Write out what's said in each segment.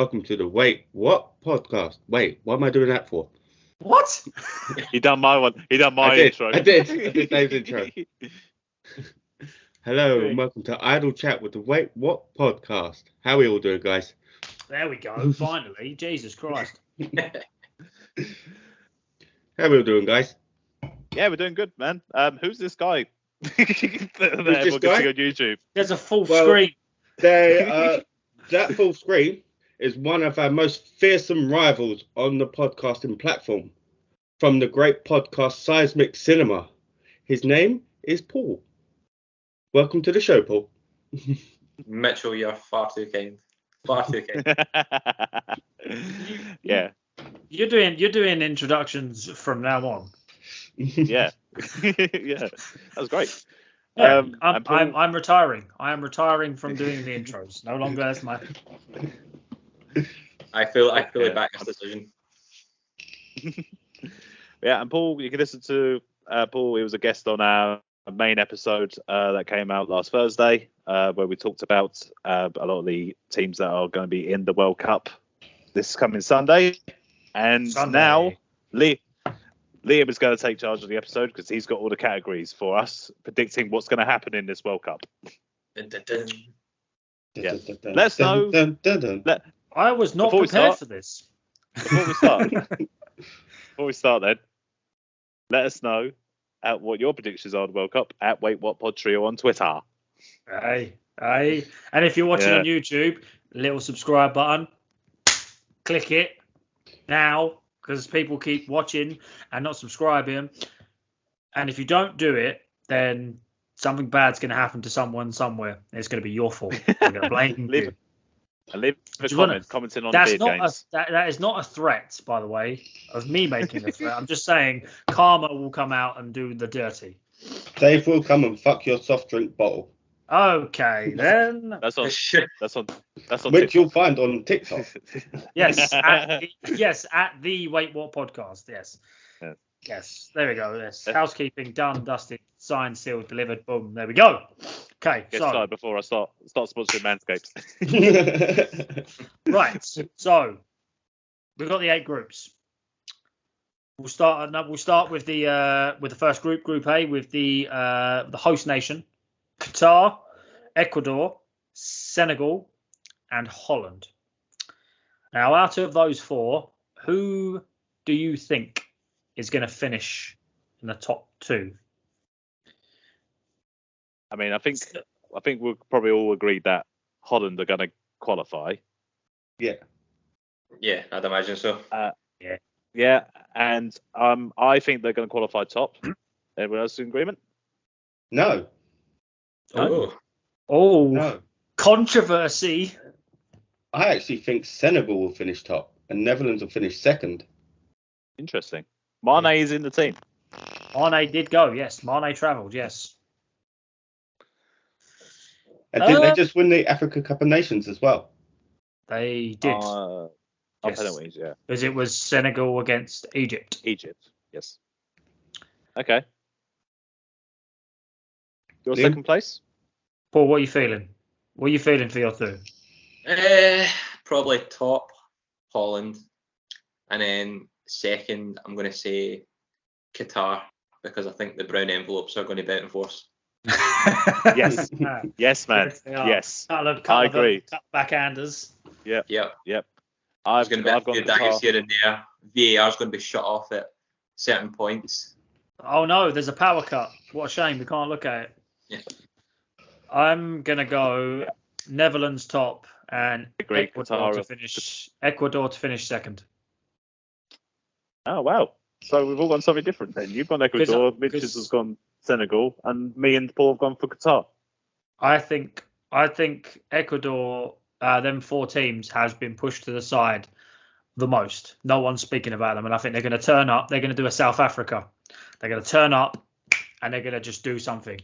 welcome to the Wait What podcast. Wait, what am I doing that for? What? He done my one. He done my intro. I did Dave's intro. Hello and welcome to Idle Chat with the Wait What podcast. How are we all doing, guys? There we go. Finally, Jesus Christ. How are we all doing, guys? Yeah, we're doing good, man. Who's this guy? that everyone this can guy? see on YouTube. There's a full screen. That full screen is one of our most fearsome rivals on the podcasting platform. From the great podcast Seismic Cinema. His name is Paul. Welcome to the show, Paul. Mitchell, you're far too kind. Far too kind. Yeah. You're doing introductions from now on. Yeah. Yeah. That was great. Yeah, and Paul- I'm retiring. I am retiring from doing the intros. No longer as my. I fully back this decision. Yeah, and Paul, you can listen to Paul. He was a guest on our main episode that came out last Thursday, where we talked about a lot of the teams that are going to be in the World Cup this coming Sunday. And now Liam is going to take charge of the episode because he's got all the categories for us, predicting what's going to happen in this World Cup. Yeah. Let us know. I was not prepared for this. Before we start, then, let us know what your predictions are on the World Cup at Wait What Pod Trio on Twitter. Aye. And if you're watching on YouTube, little subscribe button, click it now because people keep watching and not subscribing. And if you don't do it, then something bad's going to happen to someone somewhere. It's going to be your fault. I'm going to blame you. And leave a comment commenting on that's beard not games. that is not a threat, by the way, of me making a threat. I'm just saying karma will come out and do the dirty. Dave will come and fuck your soft drink bottle. Okay, then. That's on Which TikTok. you'll find on TikTok. Yes, at the Wait What podcast. Yes. Yeah. Yes, there we go. Yes, housekeeping done, dusted, signed, sealed, delivered. Boom. There we go. Okay, Get so started before I start sponsoring Manscaped. right. So we've got the 8 groups. We'll start with the first group, Group A, with the host nation, Qatar, Ecuador, Senegal, and Holland. Now, out of those 4, who do you think is going to finish in the top 2? I mean, I think we'll probably all agree that Holland are going to qualify. Yeah. Yeah, I'd imagine so. Yeah, and I think they're going to qualify top. Everyone else in agreement? No. Oh. No. Controversy. I actually think Senegal will finish top and Netherlands will finish second. Interesting. Mane is in the team. Mane did go, yes. Mane travelled, yes. And didn't they just win the Africa Cup of Nations as well? They did. On penalties, yeah. Because it was Senegal against Egypt. Egypt, yes. Okay. Your Liam? second place? Paul, what are you feeling? What are you feeling for your 2? Probably top Holland, and then second I'm going to say Qatar because I think the brown envelopes are going to be out in force. Yes. Yes, man. Yes. I agree. Backhanders. Yep. There's I've going to be a few daggers here and there. VAR's going to be shut off at certain points. Oh no, there's a power cut. What a shame, we can't look at it. Yeah. I'm going to go Netherlands top and Agree. Ecuador to Qatar. finish second. Oh, wow. So we've all gone something different then. You've gone Ecuador, Mitch has gone Senegal, and me and Paul have gone for Qatar. I think Ecuador, them 4 teams, has been pushed to the side the most. No one's speaking about them, and I think they're going to turn up. They're going to do a South Africa. They're going to turn up, and they're going to just do something.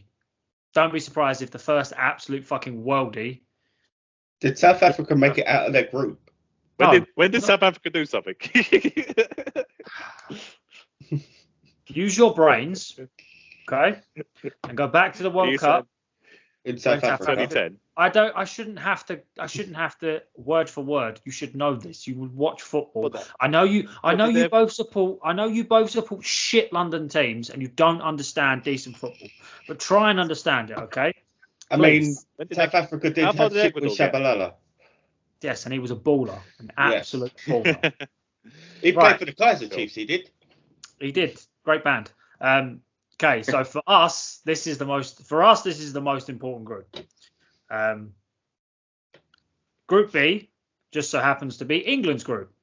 Don't be surprised if the first absolute fucking worldie. Did South Africa make it out of their group? When did South Africa do something? Use your brains, okay, and go back to the World Cup in South Africa. 2010. I shouldn't have to word for word. You should know this. You would watch football. I know you both support shit London teams and you don't understand decent football. But try and understand it, okay? I mean, When did South Africa did how far have did shit with Ecuador get? Shabalala. Yes, and he was a baller, an absolute baller. He Right. played for the Kaiser Chiefs, he did. He did. Great band. Okay, so for us, this is the most important group. Group B just so happens to be England's group.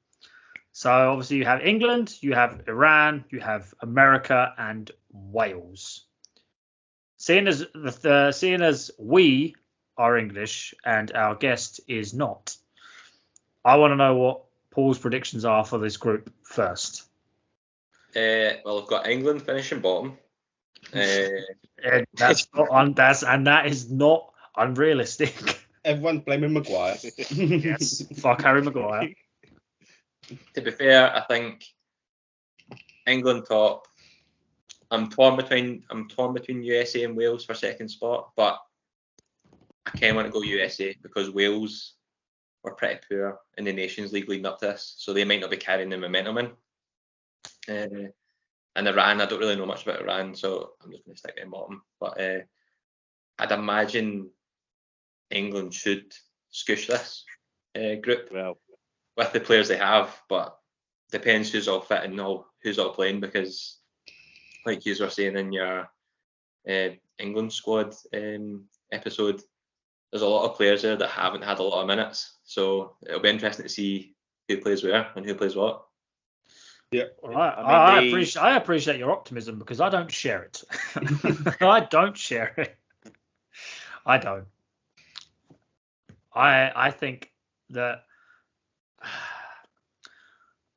So obviously you have England, you have Iran, you have America, and Wales. Seeing as we are English and our guest is not, I want to know what Paul's predictions are for this group first. Well, I've got England finishing bottom. And that is not unrealistic. Everyone's blaming Maguire. Yes, fuck Harry Maguire. To be fair, I think England top. I'm torn between USA and Wales for second spot, but I kind of want to go USA because Wales were pretty poor in the Nations League leading up to this, so they might not be carrying the momentum in. And Iran, I don't really know much about Iran, so I'm just going to stick them bottom. But I'd imagine England should scoosh this group with the players they have, but depends who's all fit and who's all playing, because like you were saying in your England squad episode, there's a lot of players there that haven't had a lot of minutes, so it'll be interesting to see who plays where and who plays what. Yeah, well, I appreciate your optimism because I don't share it. I don't share it. I don't. I think that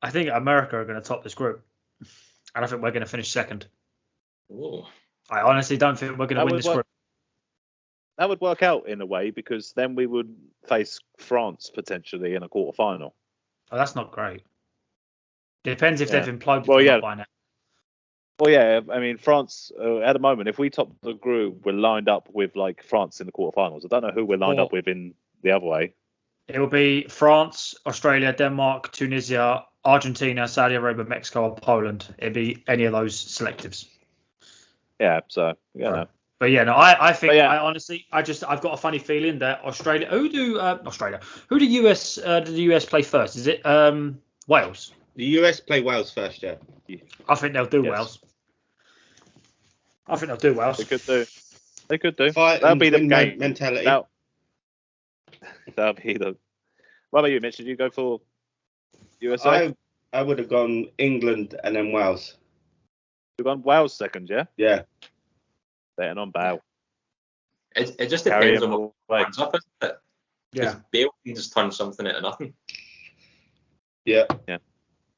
America are going to top this group, and I think we're going to finish second. Ooh. I honestly don't think we're going to win this group. That would work out in a way because then we would face France potentially in a quarter-final. Oh, that's not great. Depends if they've imploded by now. Well, yeah, I mean, France, at the moment, if we top the group, we're lined up with, like, France in the quarterfinals. I don't know who we're lined up with in the other way. It will be France, Australia, Denmark, Tunisia, Argentina, Saudi Arabia, Mexico, or Poland. It'd be any of those selectives. Yeah, so, yeah, no. But yeah, no, I think, I honestly, I've got a funny feeling that Australia, who do the US play first? Is it Wales? The US play Wales first, yeah. I think they'll do Wales. I think they'll do Wales. They could do. That'll be the game mentality. That'll be the. What about you, Mitch? Did you go for USA? I would have gone England and then Wales. You've gone Wales second, yeah? Yeah. Betting on Bow. It just depends on what comes up, isn't it? Yeah. Bale can just turn something into nothing. Yeah. Yeah.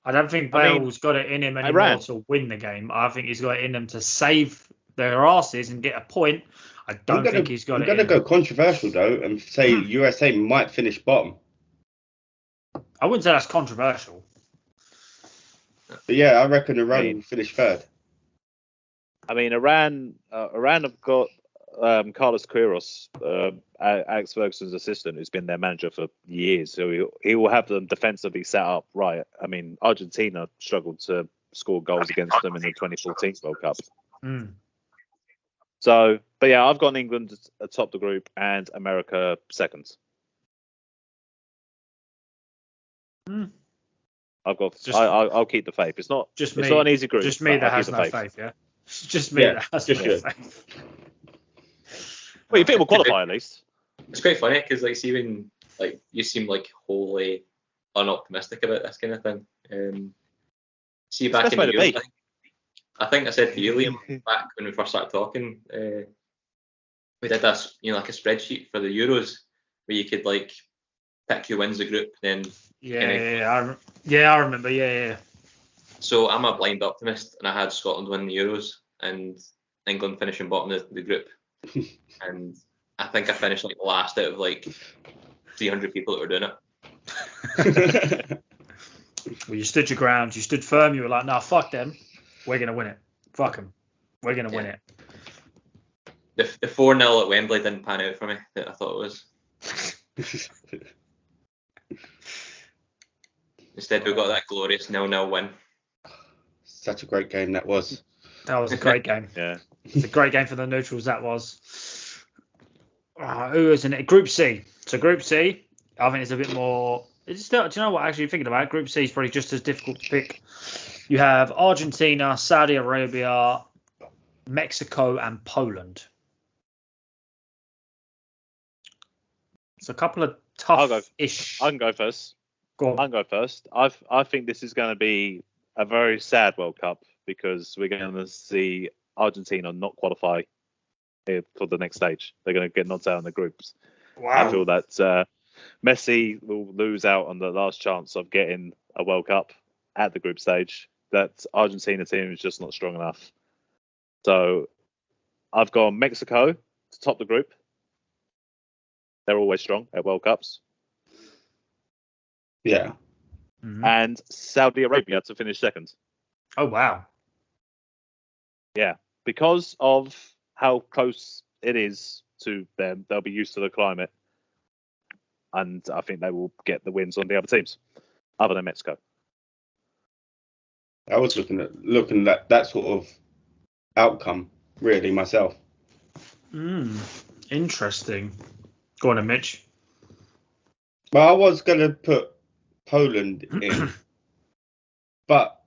I don't think Bale's got it in him anymore to win the game. I think he's got it in him to save their asses and get a point. I don't think he's got it in him. I'm going to go controversial, though, and say USA might finish bottom. I wouldn't say that's controversial. But yeah, I reckon Iran will finish third. I mean, Iran have got Carlos Queiroz, Alex Ferguson's assistant, who's been their manager for years. So he will have them defensively set up right. I mean, Argentina struggled to score goals against them in the 2014 World Cup. So, but yeah, I've got England atop the group and America second. I've got. I'll keep the faith. It's not. It's not an easy group. Just me that has no faith. Yeah. It's just me that has no faith. Well, you think we'll qualify at least. It's quite funny because, like, see when you seem like wholly unoptimistic about this kind of thing. See back in the Euros, I think I said to you, Liam, back when we first started talking, we did this, like a spreadsheet for the Euros where you could pick who wins the group, then I remember, yeah. So I'm a blind optimist, and I had Scotland win the Euros and England finishing bottom of the group. And I think I finished last out of 300 people that were doing it. Well, you stood your ground, you stood firm, you were like, nah, fuck them, we're going to win it. Fuck them. We're going to win it. The 4-0 at Wembley didn't pan out for me. That I thought it was. Instead, we got that glorious 0-0 win. Such a great game that was. That was a great game. Yeah. It's a great game for the neutrals, that was. Who is in it? Group C. So Group C, I think it's a bit more... It's still, do you know what, actually thinking about it, Group C is probably just as difficult to pick. You have Argentina, Saudi Arabia, Mexico, and Poland. It's a couple of tough-ish... I can go first. Go on. I can go first. I think this is going to be a very sad World Cup because we're going to see Argentina not qualify for the next stage. They're going to get knocked out in the groups. Wow. I feel that Messi will lose out on the last chance of getting a World Cup at the group stage. That Argentina team is just not strong enough. So I've gone Mexico to top the group. They're always strong at World Cups. Yeah. Mhm. And Saudi Arabia to finish second. Oh, wow. Yeah, because of how close it is to them, they'll be used to the climate. And I think they will get the wins on the other teams, other than Mexico. I was looking at that sort of outcome, really, myself. Interesting. Go on then, Mitch. Well, I was going to put Poland in, but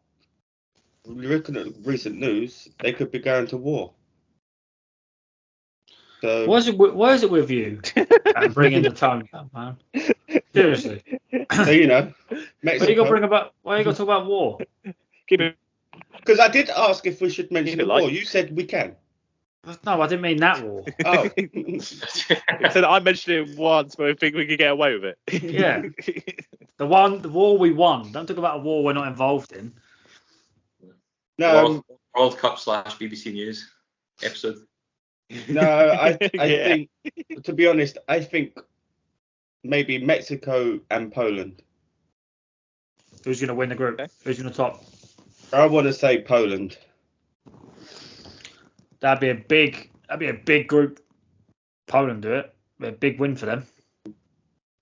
looking at recent news, they could be going to war. So What is it with you? And bringing the tongue down, man. Seriously. So you know, Why you Mexico. got to talk about war? Keep it. Because I did ask if we should mention the Keep it light. war. You said we can. No, I didn't mean that war. Oh, So I mentioned it once, but I think we could get away with it. Yeah. The war we won. Don't talk about a war we're not involved in. no, World Cup / BBC News episode. no. I Yeah. think, to be honest, I think maybe Mexico and Poland. Who's going to win the group? Okay. Who's going to top? I want to say Poland. That'd be a big group. Poland do it. Be a big win for them.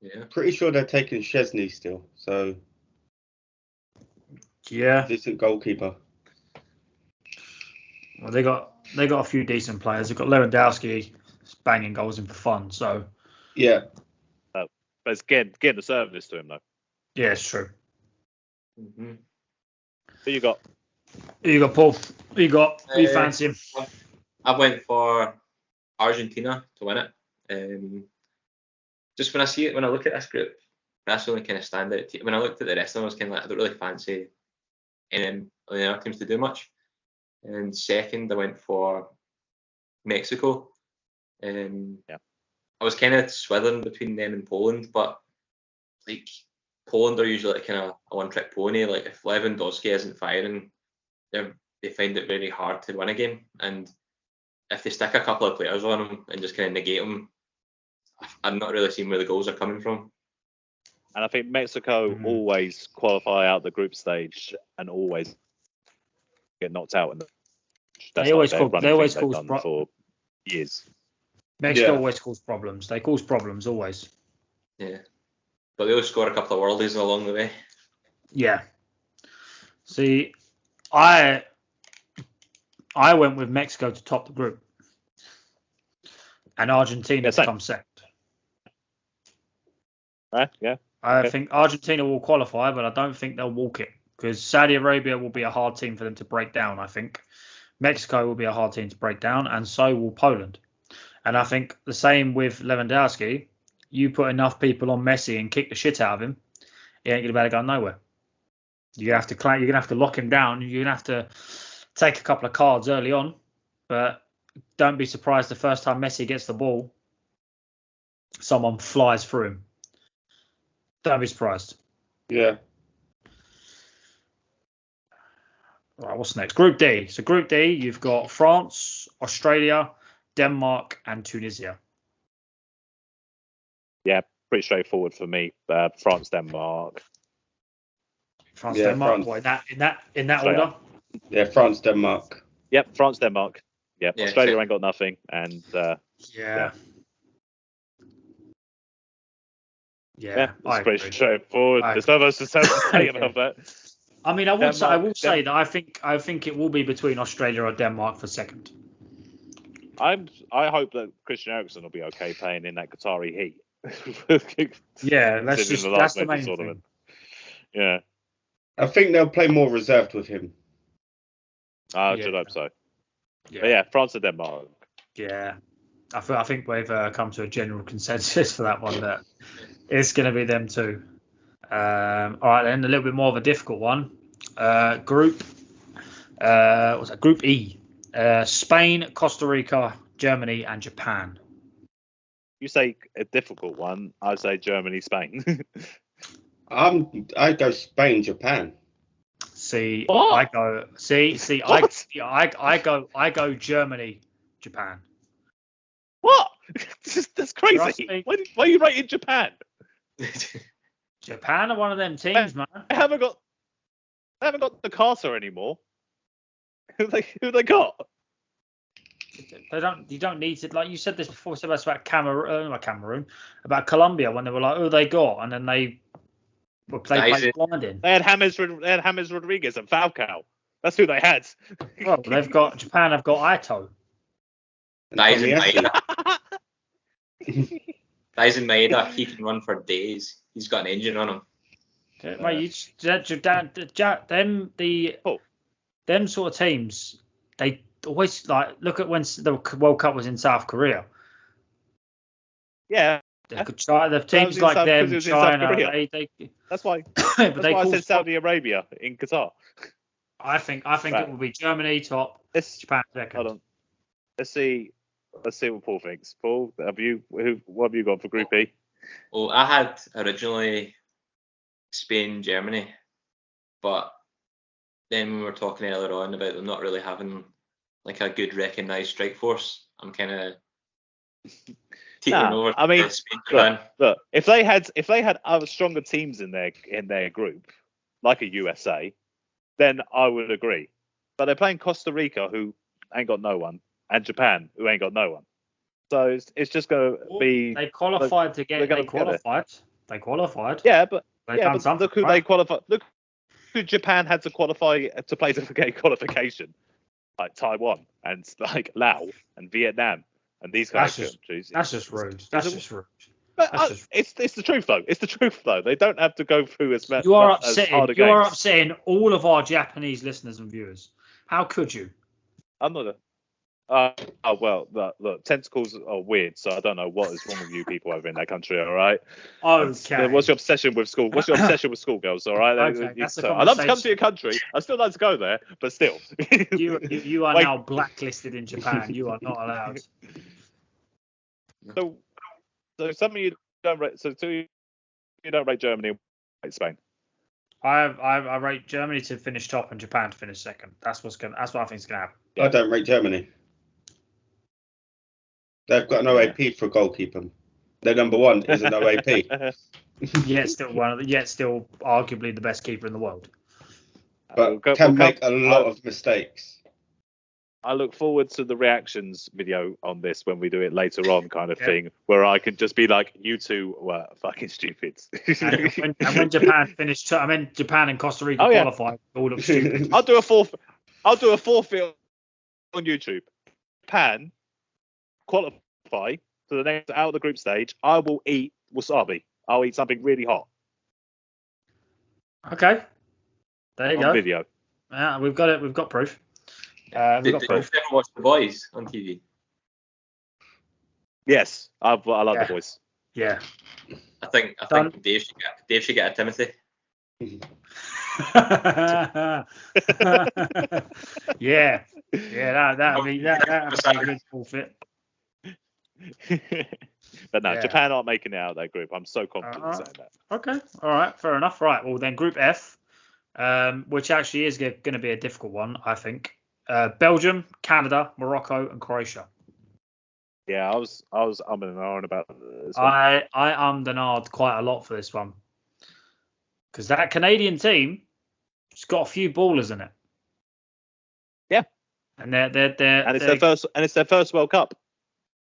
Yeah. Pretty sure they're taking Chesney still. So Yeah. decent goalkeeper. Well, they got a few decent players. They've got Lewandowski banging goals in for fun. So Yeah. But it's getting the service to him, though. yeah, it's true. Mm-hmm. Who you got? Who you got, Paul? Who you got? Who you fancy him? I went for Argentina to win it. Just when I look at this group, that's the only kind of standout team. When I looked at the rest of them, I was kind of like, I don't really fancy any of the other teams to do much. And second, I went for Mexico. Yeah. I was kind of swithering between them and Poland, but like Poland are usually like kind of a one-trick pony. Like if Lewandowski isn't firing, they find it very hard to win a game. And if they stick a couple of players on them and just kind of negate them, I'm not really seeing where the goals are coming from. And I think Mexico always qualify out the group stage and always get knocked out. They always cause for years. Mexico Yeah. always cause problems. They cause problems always. Yeah. But they always score a couple of worldies along the way. Yeah. See, I went with Mexico to top the group, and Argentina to come second. Right? Yeah. I think Argentina will qualify, but I don't think they'll walk it because Saudi Arabia will be a hard team for them to break down. I think Mexico will be a hard team to break down, and so will Poland. And I think the same with Lewandowski. You put enough people on Messi and kick the shit out of him, he ain't gonna be able to go nowhere. You're gonna have to lock him down. You're gonna have to take a couple of cards early on, but don't be surprised the first time Messi gets the ball, someone flies through him. Don't be surprised. Yeah. Right, what's next? Group D. So Group D, you've got France, Australia, Denmark, and Tunisia. Yeah, pretty straightforward for me. France, Denmark. France, Yeah, Denmark. France. What, in that Straight order? Yeah. France, Denmark. Yep, France, Denmark. Yeah, Yeah, Australia sure. ain't got nothing, and Yeah. it's I pretty agree. straightforward. I There's not much to say Yeah. about that. I mean, I will Denmark- say that I think it will be between Australia or Denmark for second. I hope that Christian Eriksen will be okay playing in that Qatari heat. Yeah, that's Considering that's the major main tournament. thing. Yeah, I think they'll play more reserved with him. I Yeah. should hope so. Yeah. But yeah, France and Denmark. Yeah. I think we've come to a general consensus for that one that it's going to be them two. All right, then a little bit more of a difficult one. Group what's that? Group E. Spain, Costa Rica, Germany, and Japan. You say a difficult one. I say Germany, Spain. I go Spain, Japan. See, What? I go. See, What? I go Germany, Japan. What? That's Trust crazy. me. Why are you rating Japan? Japan are one of them teams, man. They haven't got the Carter anymore. Who they got? You don't need to, like you said this before. Said about Cameroon, about Colombia when they were like, oh, they got, and then they played blinding. They had James Rodriguez and Falcao. That's who they had. Well, Japan have got Ito. Dyson Iniesta. Maeda, he can run for days. He's got an engine on him. Mate, them sort of teams, they always look at when the World Cup was in South Korea. Yeah. The teams like them, China, That's why. but That's why I said Saudi Arabia in Qatar. I think it will be Germany top, Japan second. Hold on. Let's see what Paul thinks. Paul, what have you got for Group E? Well, I had originally Spain, Germany, but then we were talking earlier on about them not really having like a good recognised strike force. I'm kind of taking over. I mean, Spain, Japan. look, if they had other stronger teams in their group, like a USA, then I would agree. But they're playing Costa Rica, who ain't got no one, and Japan, who ain't got no one. So it's just going to be. They qualified to get. They qualified. They qualified. Yeah, but something, look who they qualified. Look who Japan had to qualify to play the gate qualification, like Taiwan and like Laos and Vietnam and these kind of countries. That's just rude. That's just rude. But it's the truth though. It's the truth though. They don't have to go through as much. You are hard upsetting all of our Japanese listeners and viewers. How could you? I'm not. Well, look, tentacles are weird, so I don't know what is wrong with you people over in that country. All right. Okay. What's your obsession with school? What's your obsession with schoolgirls? All right. Okay, that's a I'd love to come to your country. I'd still like to go there, but still. You are now blacklisted in Japan. You are not allowed. So some of you don't rate. So two you don't rate Germany, rate Spain. I rate Germany to finish top and Japan to finish second. That's what I think is gonna happen. I don't rate Germany. They've got an OAP for a goalkeeper. Their number one is an OAP. Yet still arguably the best keeper in the world. But can make a lot of mistakes. I look forward to the reactions video on this when we do it later on, kind of thing, where I can just be like, "You two were fucking stupid." and when Japan finished, Japan and Costa Rica qualified, all look stupid. I'll do a forfeit on YouTube. Japan qualify to the next out of the group stage. I will eat wasabi. I'll eat something really hot. Okay, there you go. Video. Yeah, we've got it. We've got proof. Did you ever watch The Boys on TV? Yes, I love The Boys. Yeah. I think Dave should get a Timothy. Yeah, that'd be a good forfeit. But no, Japan aren't making it out of that group. I'm so confident saying that. Okay, all right, fair enough. Right, well then, Group F, which actually is going to be a difficult one, I think. Belgium, Canada, Morocco, and Croatia. Yeah, I was umming and ahhing about this one. I ummed and ahed quite a lot for this one because that Canadian team has got a few ballers in it. Yeah, and they're And it's their first World Cup.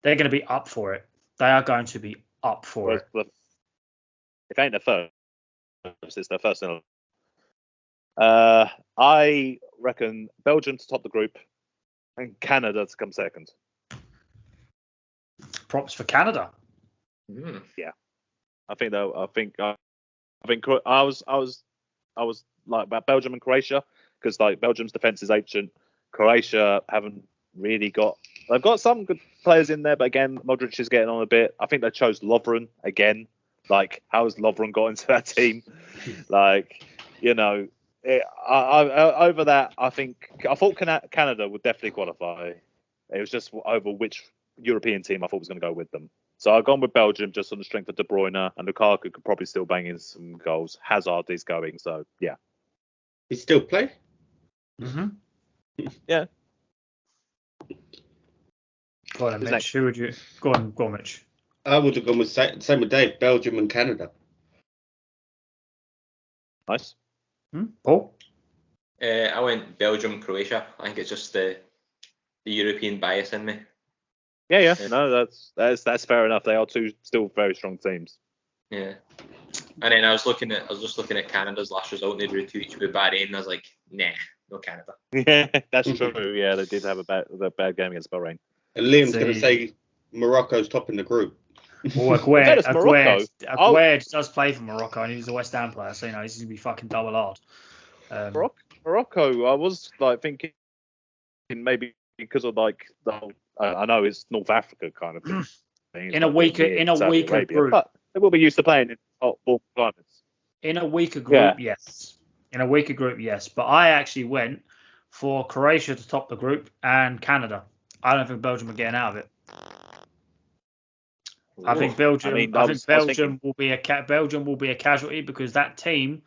They're going to be up for it. They are going to be up for it. If it ain't their first, it's their first. I reckon Belgium to top the group and Canada to come second. Props for Canada. Yeah, I think though. I think I was like about Belgium and Croatia because like Belgium's defense is ancient. Croatia haven't really got. They've got some good players in there, but again, Modric is getting on a bit. I think they chose Lovren again. Like, how has Lovren got into that team? Like, you know, over that, I thought Canada would definitely qualify. It was just over which European team I thought was going to go with them. So I've gone with Belgium just on the strength of De Bruyne, and Lukaku could probably still bang in some goals. Hazard is going, so yeah. He still play? Yeah. Go on, Mitch. Who would you go on, Mitch? I would have gone with same with Dave, Belgium and Canada. Nice. Paul? I went Belgium, Croatia. I think it's just the European bias in me. Yeah. No, that's fair enough. They are two still very strong teams. Yeah. And then I was just looking at Canada's last result, and they drew 2-2 with Bahrain, and I was like, nah, no Canada. Yeah, that's true. Yeah, they did have a bad game against Bahrain. And Liam's going to say Morocco's top in the group. Well, Aguerd does play for Morocco, and he's a West Ham player, so you know he's going to be fucking double hard. Morocco, I was like thinking maybe because of like the whole, I know it's North Africa kind of thing. in a weaker group, but they will be used to playing in hot, warm climates. In a weaker group, yes. In a weaker group, yes. But I actually went for Croatia to top the group and Canada. I don't think Belgium are getting out of it. I think Belgium. Belgium will be a casualty because that team,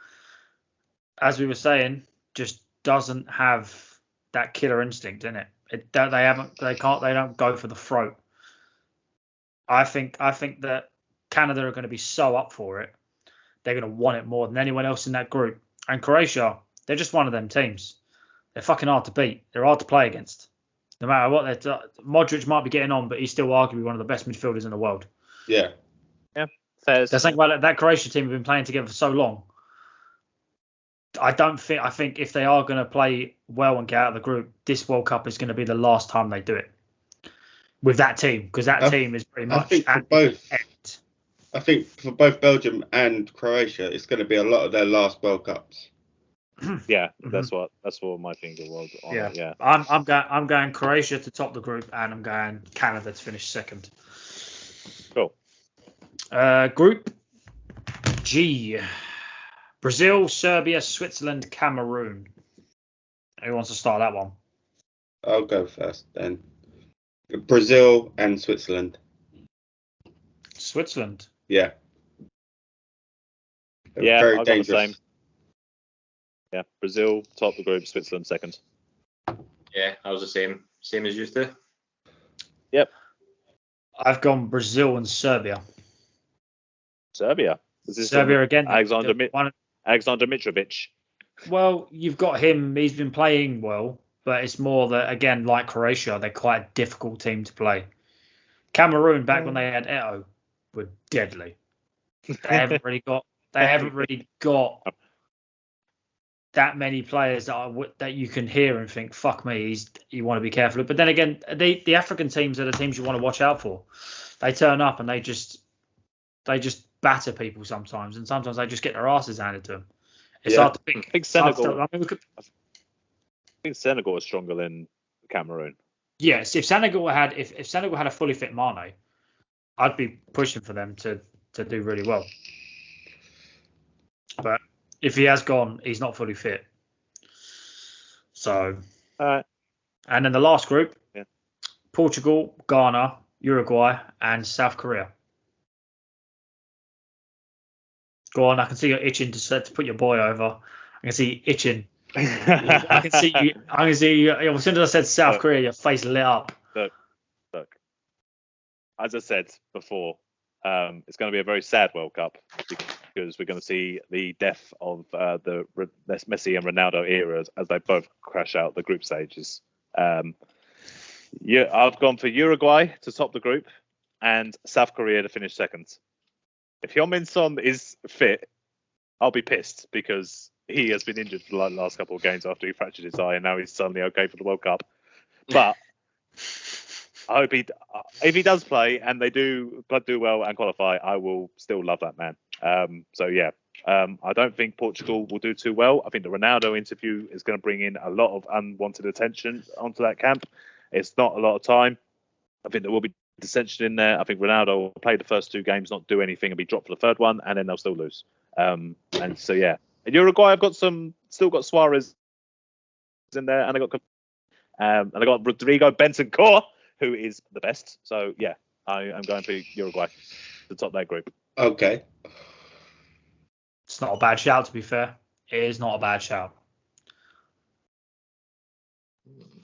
as we were saying, just doesn't have that killer instinct in it. They don't go for the throat. I think that Canada are going to be so up for it. They're going to want it more than anyone else in that group. And Croatia, they're just one of them teams. They're fucking hard to beat. They're hard to play against. No matter what, Modric might be getting on, but he's still arguably one of the best midfielders in the world. Yeah. Fair. That's like that Croatia team have been playing together for so long. I think if they are going to play well and get out of the group, this World Cup is going to be the last time they do it with that team, because that team is pretty much at the end. I think for both Belgium and Croatia, it's going to be a lot of their last World Cups. Yeah, that's what my finger was on. Yeah. I'm going Croatia to top the group, and I'm going Canada to finish second. Cool. Group G: Brazil, Serbia, Switzerland, Cameroon. Who wants to start that one? I'll go first then. Brazil and Switzerland. Switzerland. Yeah. Very I've dangerous. Got the same. Yeah, Brazil top the group, Switzerland second. Yeah, I was the same as you two. Yep. I've gone Brazil and Serbia. Serbia again. Alexander Mitrovic. Well, you've got him. He's been playing well, but it's more that, again, like Croatia, they're quite a difficult team to play. Cameroon, back when they had Eto'o, were deadly. They haven't really got that many players that you can hear and think, fuck me, you want to be careful. But then again, the African teams are the teams you want to watch out for. They turn up and they just batter people sometimes, and sometimes they just get their asses handed to them. It's hard to pick. I think Senegal is stronger than Cameroon. Yes, if Senegal had a fully fit Mane, I'd be pushing for them to do really well. But if he has gone, he's not fully fit. So, and then the last group, Portugal, Ghana, Uruguay, and South Korea. Go on, I can see you're itching to put your boy over. I can see you itching. I can see you. As soon as I said South Korea, your face lit up. Look. As I said before, it's going to be a very sad World Cup because we're going to see the death of the Messi and Ronaldo eras as they both crash out the group stages. I've gone for Uruguay to top the group and South Korea to finish second. If Heung-min Son is fit, I'll be pissed because he has been injured for the last couple of games after he fractured his eye, and now he's suddenly okay for the World Cup. But I hope if he does play and they do well and qualify, I will still love that man. I don't think Portugal will do too well. I think the Ronaldo interview is going to bring in a lot of unwanted attention onto that camp. It's not a lot of time. I think there will be dissension in there. I think Ronaldo will play the first 2 games, not do anything, and be dropped for the third one, and then they'll still lose. In Uruguay, I've still got Suarez in there, and I got Rodrigo Bentancur, who is the best. So yeah, I am going for Uruguay to top that group. Okay. It's not a bad shout, to be fair. It is not a bad shout.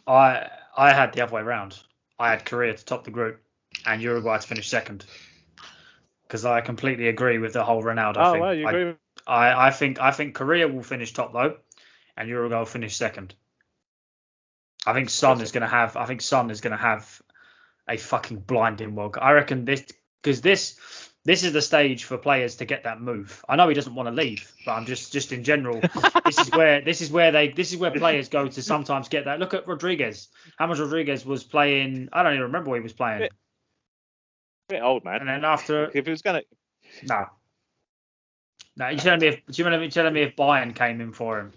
I had the other way around. I had Korea to top the group and Uruguay to finish second. Because I completely agree with the whole Ronaldo thing. Well, you agree? I think Korea will finish top though, and Uruguay will finish second. I think Son is going to have a fucking blinding World Cup. I reckon this is the stage for players to get that move. I know he doesn't want to leave, but I'm just in general. this is where players go to sometimes get that. Look at Rodriguez. James Rodriguez was playing. I don't even remember where he was playing. A bit old, man. And then after, if he was gonna, no, you're telling me if Bayern came in for him,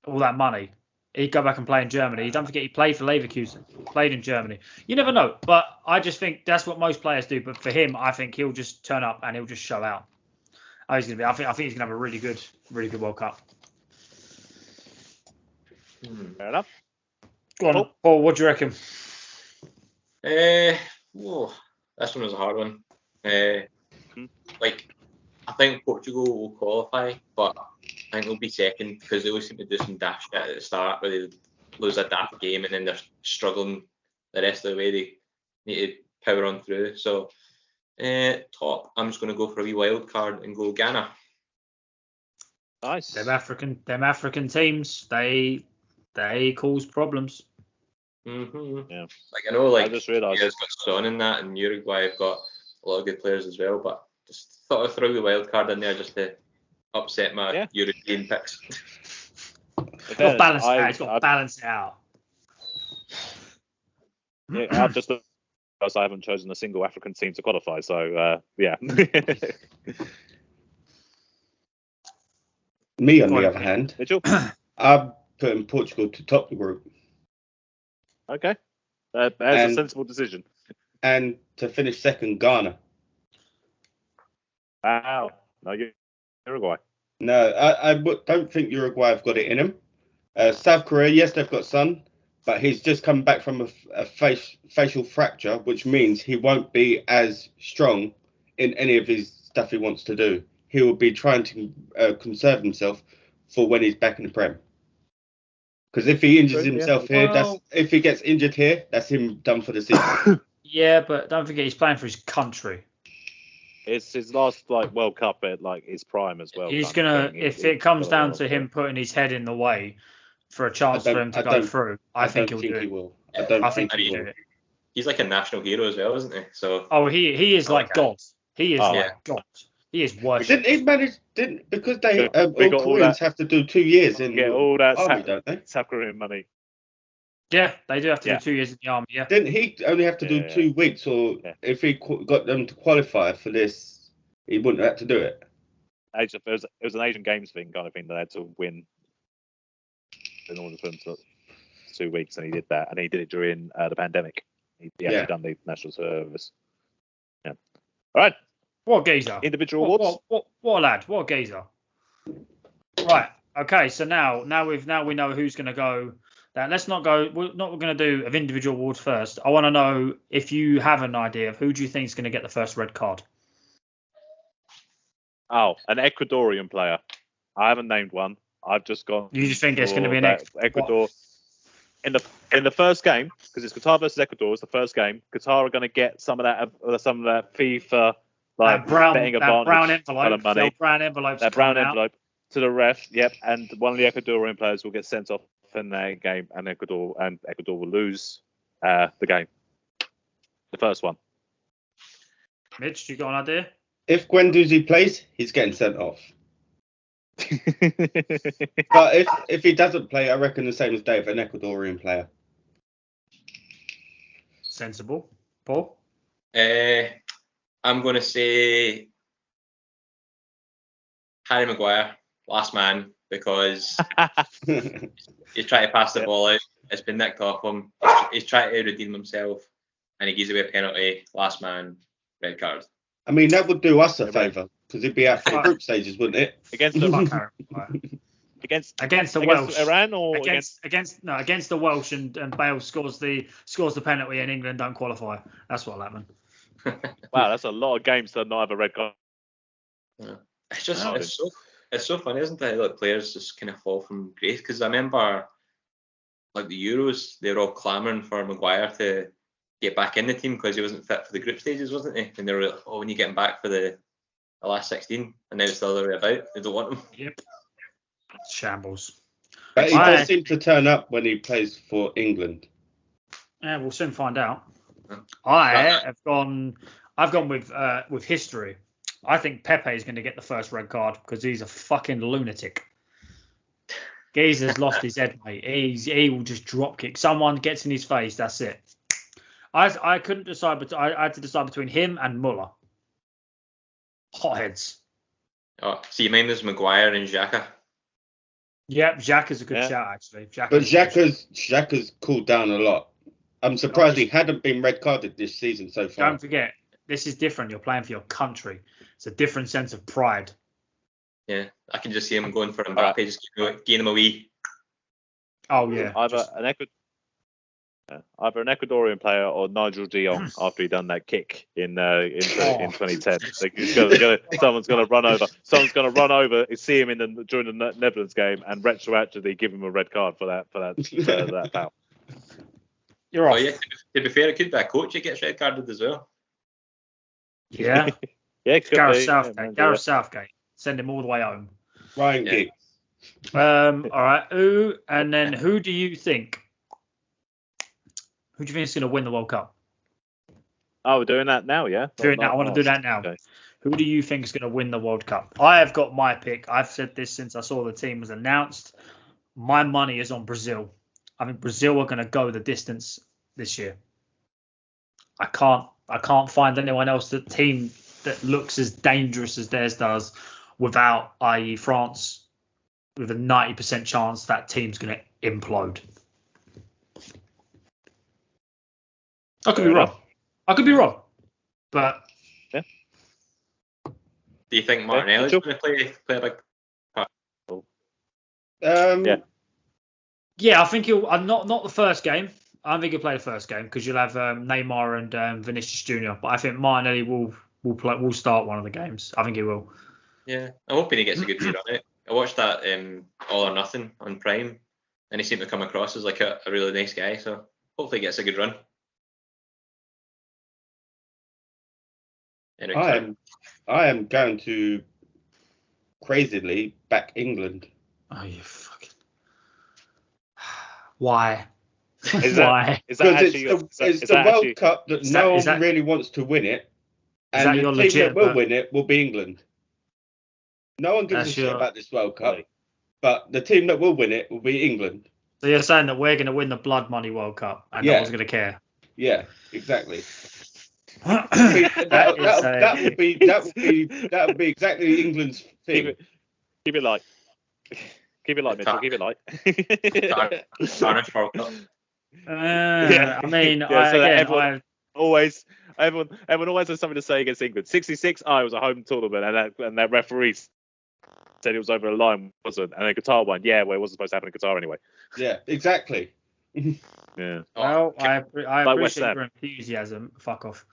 all that money, he'd go back and play in Germany. Don't forget he played for Leverkusen, played in Germany. You never know, but I just think that's what most players do. But for him, I think he'll just turn up and he'll just show out. I think he's gonna have a really good World Cup. Fair enough. Go on, Paul. What do you reckon? This one was a hard one. I think Portugal will qualify, but I think they'll be second because they always seem to do some daft shit at the start where they lose a daft game and then they're struggling the rest of the way. They need to power on through. So top, I'm just going to go for a wee wild card and go Ghana. Nice. Them African teams, they cause problems. Mm-hmm. Yeah. I know, I just realised Uruguay's got Son in that, and Uruguay have got a lot of good players as well. But just thought I'd throw the wild card in there just to upset my European picks. It's got to balance it out. Yeah, I've just because I haven't chosen a single African team to qualify. So yeah. Me, on the other hand, Mitchell? I'm putting Portugal to top the group. Okay. That's a sensible decision. And to finish second, Ghana. Wow. No, Uruguay. No, I don't think Uruguay have got it in them. South Korea, yes, they've got Son, but he's just come back from a facial fracture, which means he won't be as strong in any of his stuff he wants to do. He will be trying to conserve himself for when he's back in the Prem. Because if he injures himself here, if he gets injured here, that's him done for the season. Yeah, but don't forget he's playing for his country. It's his last World Cup at his prime as well. He's gonna if it comes down to him putting his head in the way for a chance for him to go through, I think he'll do it. He will. I think he will. He's like a national hero as well, isn't he? So. Oh, he is like God. He is like God. He is worship. Didn't he manage? Because they all Koreans have to do 2 years in get all that army, don't they? South Korean money. Yeah, they do have to do 2 years in the army. Yeah. Didn't he only have to do 2 weeks, or if he got them to qualify for this, he wouldn't have to do it? It was an Asian Games thing, kind of thing. They had to win in order for him to 2 weeks, and he did that, and he did it during the pandemic. He actually done the national service. Yeah. All right. What a geezer. Individual awards. What a lad. What a geezer. Right. Okay. So now we know who's going to go. Let's not go. We're not going to do of individual awards first. I want to know if you have an idea of who do you think is going to get the first red card. Oh, an Ecuadorian player. I haven't named one. I've just gone. You just think it's going to be an Ecuador in the first game, because it's Qatar versus Ecuador. It's the first game. Qatar are going to get some of that FIFA betting advantage, brown envelope, kind of money. brown envelope. That brown envelope to the ref. Yep, and one of the Ecuadorian players will get sent off in that game, and Ecuador will lose the game. The first one. Mitch, you got an idea? If Guendouzi plays, he's getting sent off. But if he doesn't play, I reckon the same as Dave, an Ecuadorian player. Sensible. Paul? I'm going to say Harry Maguire, last man, because he's trying to pass the ball out. It's been nicked off him. He's trying to redeem himself, and he gives away a penalty. Last man, red card. I mean, that would do us a favour because he'd be out for the group stages, wouldn't it? Against the Welsh. Iran or against the Welsh, and Bale scores the penalty and England don't qualify. That's what'll happen. Wow, that's a lot of games to not have a red card. Yeah. It's so funny, isn't it? Like players just kind of fall from grace. Because I remember, like the Euros, they were all clamouring for Maguire to get back in the team because he wasn't fit for the group stages, wasn't he? And they were like, "Oh, when you get him back for the last 16," and now it's the other way about. They don't want him. Yep. Shambles. But he does seem to turn up when he plays for England. Yeah, we'll soon find out. I've gone with history. I think Pepe is going to get the first red card because he's a fucking lunatic. Geezer's lost his head, mate. He will just drop kick. Someone gets in his face, that's it. I couldn't decide, but I had to decide between him and Muller. Hotheads. Oh, see, mine was Maguire and Xhaka. Yep, Xhaka's a good shout, actually. But Xhaka's cooled down a lot. I'm surprised he hadn't been red carded this season so far. Don't forget, this is different. You're playing for your country. It's a different sense of pride. Yeah, I can just see him going for Mbappe, just getting him a wee. Oh, yeah. Either an Ecuadorian player or Nigel de Jong after he done that kick in 2010. Someone's going to run over. Someone's going to run over. See him during the Netherlands game and retroactively give him a red card for that foul. You're off. Oh, yeah, to be fair, it could be a coach that gets red carded as well. Yeah. Yeah, Gareth Southgate. Gareth Southgate. Send him all the way home. Ryan Giggs. All right. Who do you think? Who do you think is going to win the World Cup? Oh, we're doing that now, yeah? I want to do that now. Okay. Who do you think is going to win the World Cup? I have got my pick. I've said this since I saw the team was announced. My money is on Brazil. I think Brazil are going to go the distance this year. I can't find anyone else, the team that looks as dangerous as theirs does, without, i.e. France, with a 90% chance that team's going to implode. I could be wrong. But yeah. Do you think Martinelli's going to play a big part? Yeah, I think he'll not the first game. I don't think he'll play the first game because you'll have Neymar and Vinicius Jr. But I think Martinelli will start one of the games. I think he will. Yeah, I'm hoping he gets a good read on it. I watched that All or Nothing on Prime, and he seemed to come across as like a really nice guy. So hopefully he gets a good run. Anyway, I am going to crazily back England. Oh, you fucking. Why? Why? Because it's the World Cup that no one really wants to win it, and the team that will win it will be England. No one gives a shit about this World Cup, but the team that will win it will be England. So you're saying that we're going to win the blood money World Cup, and no one's going to care? Yeah, exactly. that would be exactly England's thing. Keep it light. Keep it light, Mitchell. Keep it light. Tarnish World Cup. Everyone always has something to say against England. 66, it was a home tournament, and that referee said it was over a line, wasn't? And then Qatar won. Yeah, well, it wasn't supposed to happen in Qatar anyway. Yeah, exactly. Yeah. Well, I appreciate your enthusiasm. Fuck off.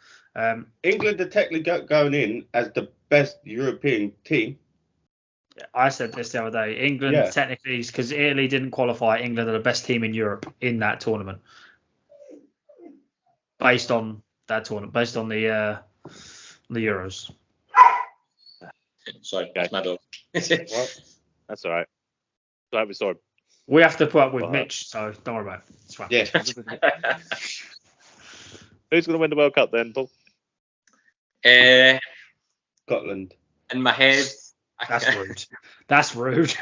England are technically going in as the best European team. I said this the other day. England technically, because Italy didn't qualify, England are the best team in Europe in that tournament. Based on that tournament, based on the Euros. Sorry, that's my dog. That's all right. So I saw him. We have to put up with Mitch, so don't worry about it. It's fine. Yeah. Who's going to win the World Cup then, Paul? Scotland. In my head, That's rude. That's rude.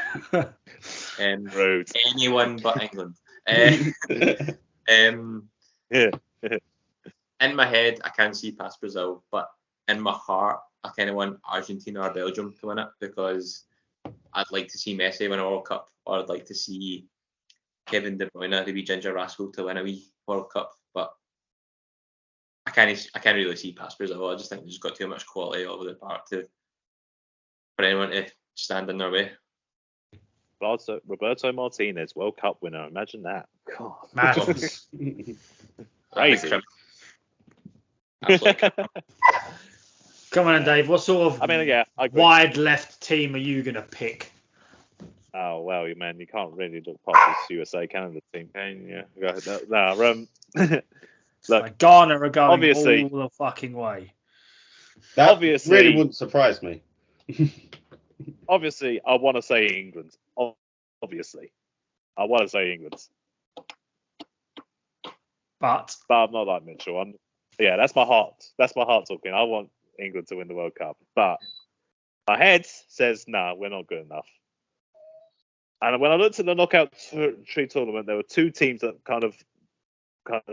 Rude. Anyone but England. Yeah. In my head, I can't see past Brazil, but in my heart, I kind of want Argentina or Belgium to win it because I'd like to see Messi win a World Cup, or I'd like to see Kevin De Bruyne, the wee ginger rascal, to win a wee World Cup. But I can't really see past Brazil. I just think they've just got too much quality over the park for anyone to stand in their way. Roberto Martinez, World Cup winner. Imagine that. God. Madness. Crazy. Absolutely. Come on, Dave. What sort of I agree. wide left team are you going to pick? Oh, well, man, you can't really look past this USA-Canada team, can you? Look, Like Ghana are going obviously- all the fucking way. That Obviously- really wouldn't surprise me. obviously, I want to say England. Obviously. I want to say England. But I'm not like Mitchell. That's my heart. That's my heart talking. I want England to win the World Cup. But my head says, nah, we're not good enough. And when I looked at the knockout tree tournament, there were two teams that kind of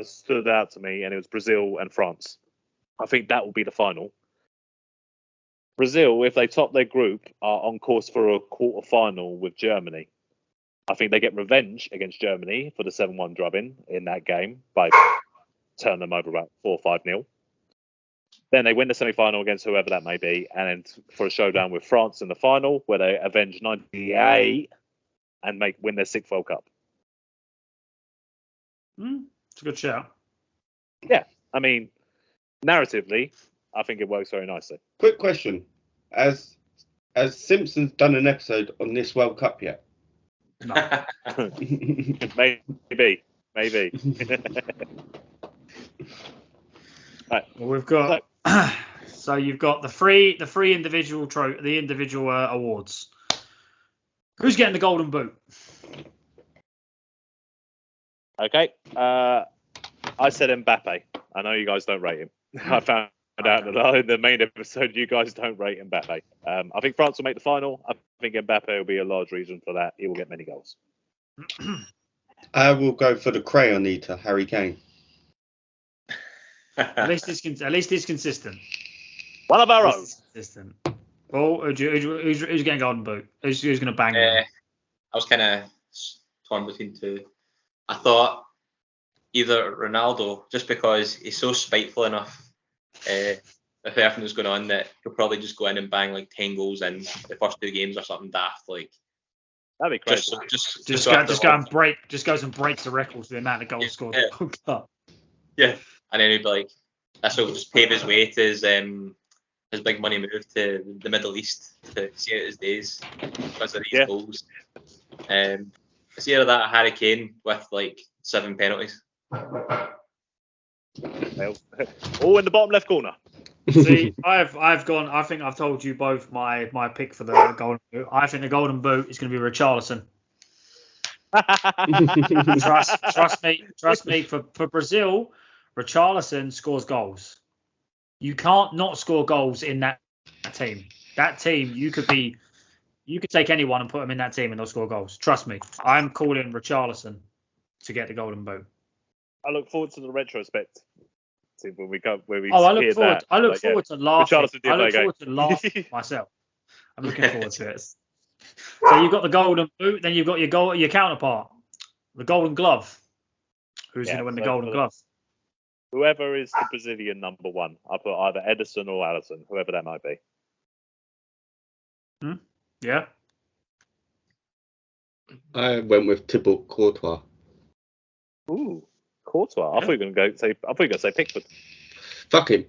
stood out to me, and it was Brazil and France. I think that will be the final. Brazil, if they top their group, are on course for a quarter-final with Germany. I think they get revenge against Germany for the 7-1 drubbing in that game by turning them over about 4 or 5-0. Then they win the semi-final against whoever that may be, and then for a showdown with France in the final, where they avenge 98 and win their 6th World Cup. it's a good shout. Yeah, I mean, narratively, I think it works very nicely. Quick question: Has Simpsons done an episode on this World Cup yet? No. Maybe. Right. Well, we've got so you've got the three individual awards. Who's getting the golden boot? Okay. I said Mbappe. I know you guys don't rate him. I found out that in the main episode you guys don't rate Mbappe. I think France will make the final. I think Mbappe will be a large reason for that. He will get many goals. I will go for the crayon eater, Harry Kane. At least it's consistent. One of our own. Consistent. Paul, who's getting golden boot? Who's going to bang him? I was kind of torn between two. I thought either Ronaldo, just because he's so spiteful enough with everything that's going on, that he'll probably just go in and bang like 10 goals in the first 2 games or something daft. Like, that'd be crazy. Just goes and breaks the records for the amount of goals scored in the World Cup. Yeah, and then he'd be like, this will just pave his way to his big money move to the Middle East to see out his days because of these goals. It's either that or Harry Kane with like 7 penalties. All in the bottom left corner. See, I've gone. I think I've told you both my pick for the golden boot. I think the golden boot is going to be Richarlison. Trust me. For Brazil, Richarlison scores goals. You can't not score goals in that team. That team, you could take anyone and put them in that team and they'll score goals. Trust me. I'm calling Richarlison to get the golden boot. I look forward to the retrospect. When we I look forward to laughing. I look forward to laughing myself. I'm looking forward to it. So you've got the golden boot, then you've got your counterpart, the golden glove. Who's going to win the golden glove? Whoever is the Brazilian number 1. I'll put either Edison or Alisson, whoever that might be. Yeah. I went with Thibaut Courtois. Ooh, Courtois. I thought you were going to say Pickford. Fuck him.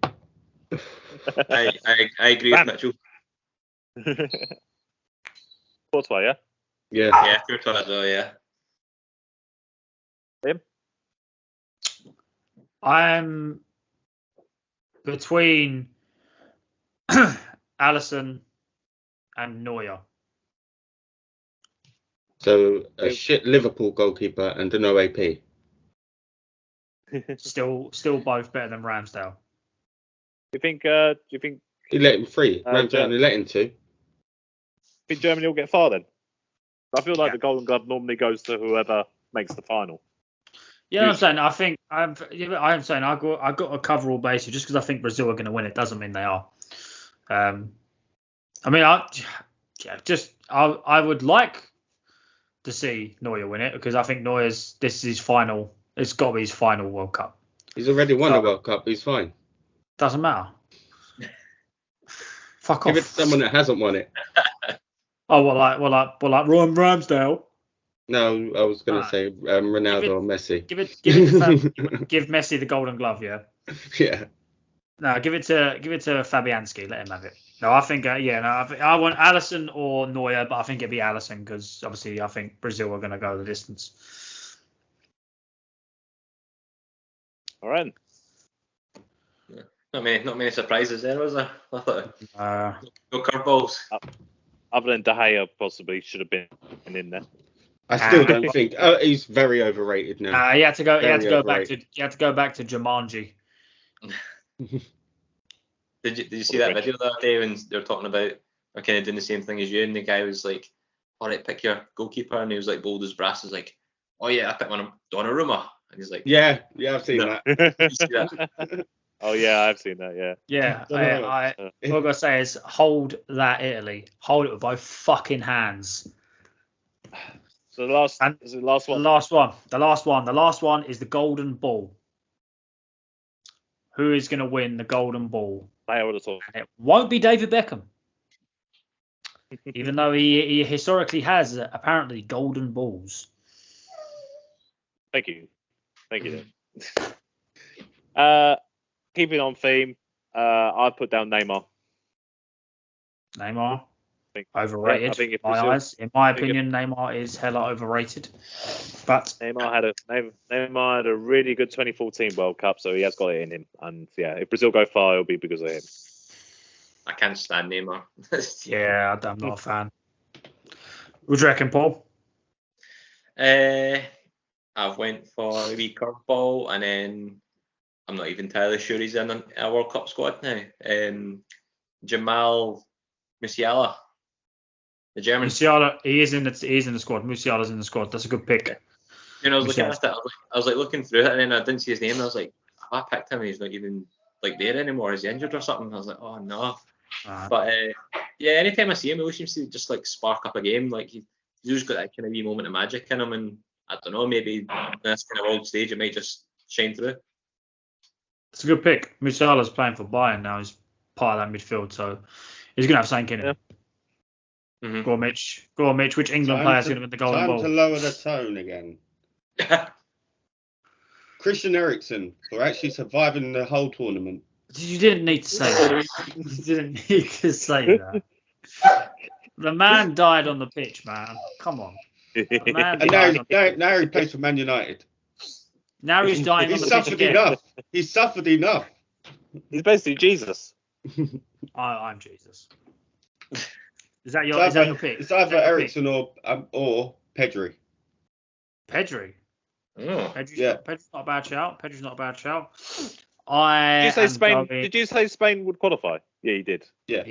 I agree with Mitchell. Courtois, yeah? Yeah. Yeah, Courtois as well, yeah. Him? I'm between Alisson and Neuer. So a shit Liverpool goalkeeper and an OAP. Still both better than Ramsdale. Do you think He let him free. Ramsdale only let him 2. Germany will get far then? I feel like the Golden Glove normally goes to whoever makes the final. Yeah, I'm saying. I think I'm saying I got a cover all bases just because I think Brazil are going to win. It doesn't mean they are. I mean, I would like to see Neuer win it because I think this is his final. It's got to be his final World Cup. He's already won the World Cup. He's fine. Doesn't matter. Fuck off. Give it to someone that hasn't won it. Oh, well, like Ryan Ramsdale. No, I was going to say Ronaldo or Messi. Give Messi the Golden Glove, yeah. Yeah. No, give it to Fabianski. Let him have it. No, I think I want Alisson or Neuer, but I think it'd be Alisson because obviously I think Brazil are going to go the distance. All right. Yeah. Not many surprises there, was there? No curveballs. Other than De Gea possibly should have been in there. I still don't think. He's very overrated now. He had to go back to Jumanji. Did you see that video the other day when they were talking about kind of doing the same thing as you, and the guy was like, "All right, pick your goalkeeper," and he was like bold as brass, was like, "Oh yeah, I picked one of Donnarumma," and he's like, Yeah, I've seen that. Did you see that? Oh yeah, I've seen that. Yeah. Yeah, I what I gotta say is hold that Italy, hold it with both fucking hands. So the last one. The last one is the Golden Ball. Who is going to win the Golden Ball? I would have thought. And it won't be David Beckham, even though he historically has apparently golden balls. Thank you. Keeping on theme, I put down Neymar. Overrated. In my opinion, Neymar is hella overrated. But Neymar had a really good 2014 World Cup, so he has got it in him. And yeah, if Brazil go far, it'll be because of him. I can't stand Neymar. Yeah, I'm not a fan. What do you reckon, Paul? I've went for a wee curveball, and then I'm not even entirely sure he's in a World Cup squad now. Jamal Musiala. The German. Musiala, he is in the squad. Musiala's in the squad. That's a good pick. You know, I was looking at it. I was like looking through it, and then I didn't see his name. And I was like, have I picked him? He's not even like there anymore. Is he injured or something? I was like, oh no. But yeah, anytime I see him, he always seems to just like spark up a game. Like he's just got that kind of wee moment of magic in him, and I don't know, maybe in this kind of old stage, it might just shine through. It's a good pick. Musiala's playing for Bayern now. He's part of that midfield, so he's gonna have something in him. Mm-hmm. Go on, Mitch. Which England player is going to win the Golden Ball? Time to lower the tone again. Christian Eriksen for actually surviving the whole tournament. You didn't need to say that. You didn't need to say that. The man died on the pitch, man. Come on. And now he plays for Man United. Now he's dying on the pitch again. He's suffered enough. He's basically Jesus. I'm Jesus. Is that your pick? It's either Eriksen or Pedri. Pedri. Oh. Pedri's not a bad shout. Pedri's not a bad shout. Did you say Spain would qualify? Yeah, you did. Yeah.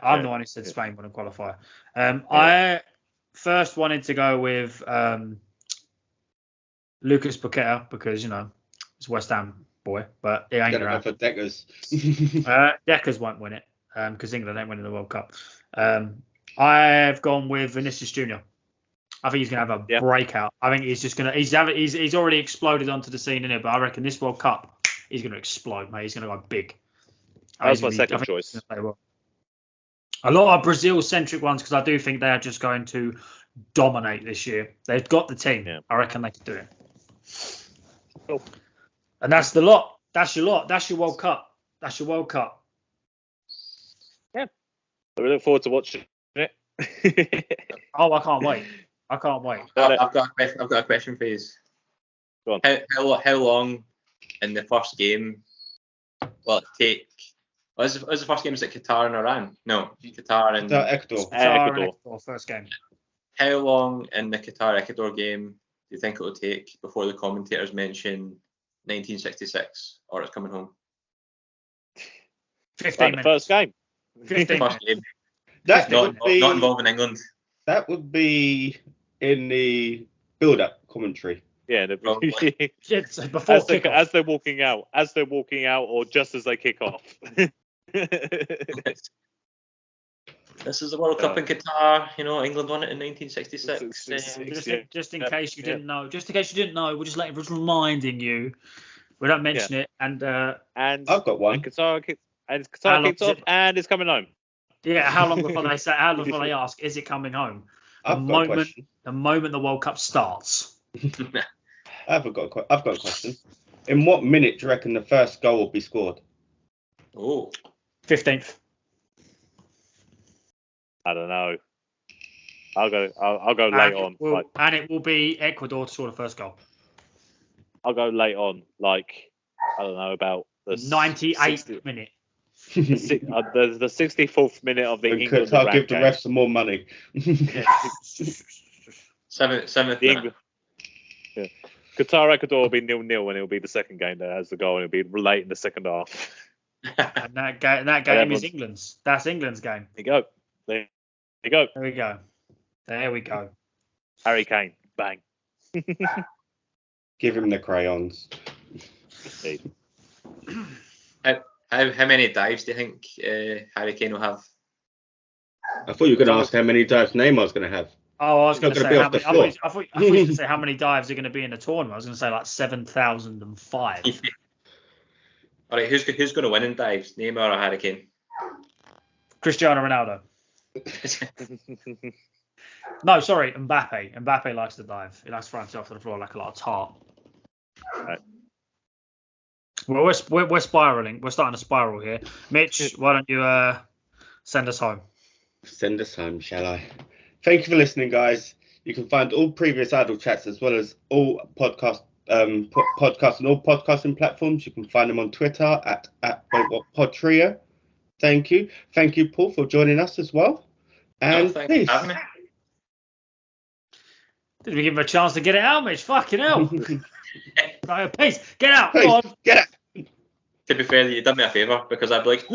I'm the one who said Spain wouldn't qualify. I first wanted to go with Lucas Paqueta because it's West Ham boy, but it ain't going to happen. For Deckers. Deckers won't win it because England ain't winning the World Cup. I've gone with Vinicius Junior. I think he's going to have a breakout. I think he's just going to. He's already exploded onto the scene in it, but I reckon this World Cup he's going to explode, mate. He's going to go big. That's my second choice. A lot of Brazil-centric ones because I do think they are just going to dominate this year. They've got the team. Yeah. I reckon they can do it. Cool. And that's the lot. That's your lot. That's your World Cup. That's your World Cup. Yeah. We look forward to watching it. Oh, I can't wait. I've got a question for you. Go on. How long in the first game will it take? Was the first game? Is it Qatar and Iran? No, Qatar and Ecuador. Qatar and Ecuador, first game. How long in the Qatar-Ecuador game do you think it will take before the commentators mention 1966 or it's coming home? 15 minutes. First game. 15 First minutes. game. That Not, would be not involving England. that would be in the build-up commentary. Yeah, Probably. Yeah, so before kickoff. as they're walking out, or just as they kick off. This is the World Cup in Qatar. England won it in 1966. Just in case you didn't know. Just in case you didn't know, we're just reminding you. We don't mention it. And I've got one. And Qatar kicks off, and it's coming home. Yeah, how long before they say? How long before they ask? Is it coming home? The moment the World Cup starts. I've got a question. In what minute do you reckon the first goal will be scored? 15th. I don't know. I'll go late on. And it will be Ecuador to score the first goal. I'll go late on, I don't know, about the 98th minute. the 64th minute of the England. I'll give the refs some more money. Seventh minute. Yeah. Qatar Ecuador will be 0-0 and it'll be the second game that has the goal and it'll be late in the second half. And that game is England's. That's England's game. There you go. There you go. There we go. Harry Kane. Bang. Give him the crayons. How many dives do you think Harry Kane will have? I thought you were going to ask how many dives Neymar's going to have. Oh, I was going to say, I thought you were going to say how many dives are going to be in the tournament. I was going to say like 7,005. All right, who's going to win in dives, Neymar or Harry Kane? Cristiano Ronaldo. No, sorry, Mbappe. Mbappe likes to dive. He likes to throw himself to the floor like a lot of tart. Right. Well, we're spiraling. We're starting to spiral here. Mitch, why don't you send us home? Send us home, shall I? Thank you for listening, guys. You can find all previous Idle Chats as well as all podcasts on all podcasting platforms. You can find them on Twitter at Podtrio. Thank you, Paul, for joining us as well. And peace. Did we give him a chance to get it out, Mitch? Fucking hell. Right, peace. Get out. Peace. Go on. Get out. To be fair, you done me a favour because I'd be like,